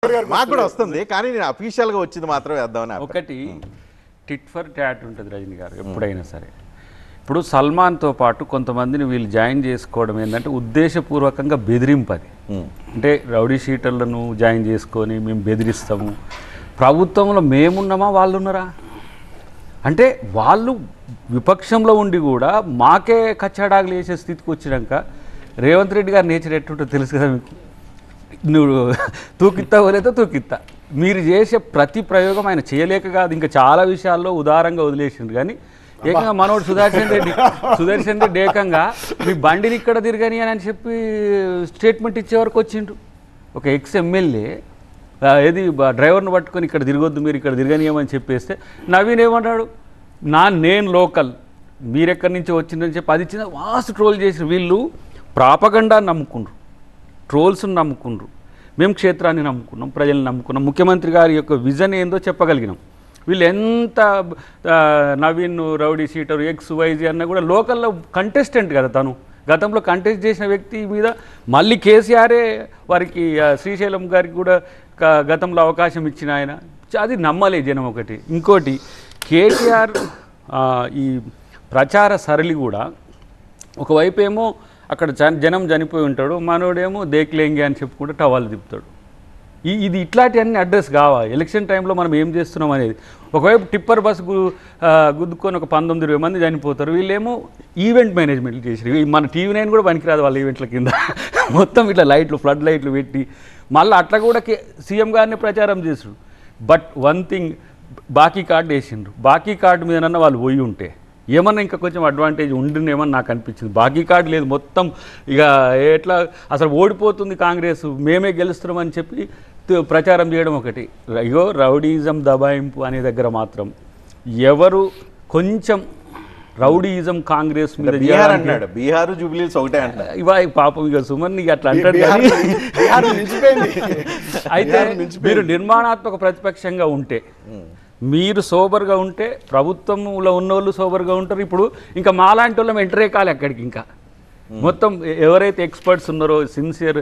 మాకు కూడా వస్తుంది కానీ నేను అఫీషియల్గా వచ్చింది మాత్రం వేద్దామని. ఒకటి టిట్ ఫర్ ట్యాట్ ఉంటుంది రజనీ గారు ఎప్పుడైనా సరే. ఇప్పుడు సల్మాన్తో పాటు కొంతమందిని వీళ్ళు జాయిన్ చేసుకోవడం ఏంటంటే ఉద్దేశపూర్వకంగా బెదిరింపది. అంటే రౌడీ షీటర్లను జాయిన్ చేసుకొని మేము బెదిరిస్తాము, ప్రభుత్వంలో మేమున్నామా వాళ్ళు ఉన్నారా అంటే వాళ్ళు విపక్షంలో ఉండి కూడా మాకే కచ్చాడాగులు వేసే స్థితికి వచ్చినాక రేవంత్ రెడ్డి గారి నేచర్ ఎట్టుంటో తెలుసు కదా మీకు. నువ్వు తూకిత్తావో లేదో తూకిత్తా, మీరు చేసే ప్రతి ప్రయోగం ఆయన చేయలేక కాదు, ఇంకా చాలా విషయాల్లో ఉదారంగా వదిలేసిండు. కానీ ఏకంగా మనోడు సుదర్శన్ రెడ్డి ఏకంగా మీ బండిని ఇక్కడ తిరగని అని చెప్పి స్టేట్మెంట్ ఇచ్చే వరకు వచ్చిండ్రు. ఒక ఎక్స్ ఎమ్మెల్యే ఏది డ్రైవర్ను పట్టుకొని ఇక్కడ తిరగొద్దు, మీరు ఇక్కడ తిరగనీయమని చెప్పేస్తే నవీన్ ఏమన్నాడు, నేను లోకల్, మీరెక్కడి నుంచి వచ్చిందని చెప్పి అది ఇచ్చిన వాస్ట్ ట్రోల్ చేసి వీళ్ళు ప్రాపగండాన్ని నమ్ముకుండ్రు, ట్రోల్స్ని నమ్ముకుండ్రు. మేము క్షేత్రాన్ని నమ్ముకున్నాం, ప్రజల్ని నమ్ముకున్నాం, ముఖ్యమంత్రి గారి యొక్క విజన్ ఏందో చెప్పగలిగినాం. వీళ్ళు ఎంత Naveen rowdy sheeter X YG అన్న కూడా లోకల్లో కంటెస్టెంట్ కదా, తను గతంలో కంటెస్ట్ చేసిన వ్యక్తి మీద మళ్ళీ కేసీఆరే వారికి శ్రీశైలం గారికి కూడా గతంలో అవకాశం ఇచ్చిన ఆయన, అది నమ్మలే జనం. ఒకటి ఇంకోటి కేటీఆర్ ఈ ప్రచార సరళి కూడా ఒకవైపు ఏమో అక్కడ జనం చనిపోయి ఉంటాడు, మనోడేమో దేక్లేంగి అని చెప్పుకుంటే టవాలు తిప్పుతాడు. ఇది ఇట్లాంటివన్నీ అడ్రస్ కావాలి ఎలక్షన్ టైంలో మనం ఏం చేస్తున్నాం అనేది. ఒకవైపు టిప్పర్ బస్సు గుద్దుకొని ఒక 19-20 మంది చనిపోతారు, వీళ్ళేమో ఈవెంట్ మేనేజ్మెంట్లు చేసారు. మన టీవీ 9 కూడా పనికిరాదు వాళ్ళ ఈవెంట్ల కింద మొత్తం ఇట్లా లైట్లు ఫ్లడ్ లైట్లు పెట్టి మళ్ళీ అట్లా కూడా సీఎం గారిని ప్రచారం చేసారు. బట్ వన్ థింగ్, బాకీ కార్డు వేసిండ్రు. బాకీ కార్డు మీదనన్నా వాళ్ళు పోయి ఉంటే ఏమన్నా ఇంకా కొంచెం అడ్వాంటేజ్ ఉండిందేమని నాకు అనిపించింది. బాకీ కార్డు లేదు, మొత్తం ఇక ఎట్లా అసలు ఓడిపోతుంది కాంగ్రెస్, మేమే గెలుస్తున్నామని చెప్పి ప్రచారం చేయడం ఒకటి. ఇగో రౌడీయిజం దబాయింపు అనే దగ్గర మాత్రం ఎవరు కొంచెం రౌడీయిజం కాంగ్రెస్ మీద అన్నాడు, బీహార్ జూబ్లీస్ ఒకటే అంటారు. ఇవా పాపం ఇక సుమన్ ఇక అట్లా అంటాడు. అయితే మీరు నిర్మాణాత్మక ప్రతిపక్షంగా ఉంటే, మీరు సోబర్గా ఉంటే ప్రభుత్వంలో ఉన్నోళ్ళు సోబర్గా ఉంటారు. ఇప్పుడు ఇంకా మాలాంటి వాళ్ళం ఎంటరే కాలే అక్కడికి. ఇంకా మొత్తం ఎవరైతే ఎక్స్పర్ట్స్ ఉన్నారో సిన్సియర్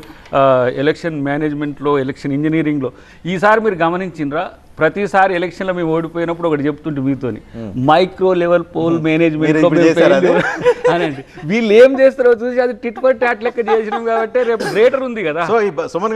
ఎలక్షన్ మేనేజ్మెంట్లో, ఎలక్షన్ ఇంజనీరింగ్లో, ఈసారి మీరు గమనించినరా, ప్రతిసారి ఎలక్షన్లో మేము ఓడిపోయినప్పుడు ఒకటి చెప్తుంటే మీతోని మైక్రో లెవెల్ పోల్ మేనేజ్మెంట్లో అనండి. వీళ్ళు ఏం చేస్తారో చూసి అది టిట్ ఫర్ టాట్ లెక్క చేసినాం కాబట్టి రేపు గ్రేటర్ ఉంది కదా. సో సుమన్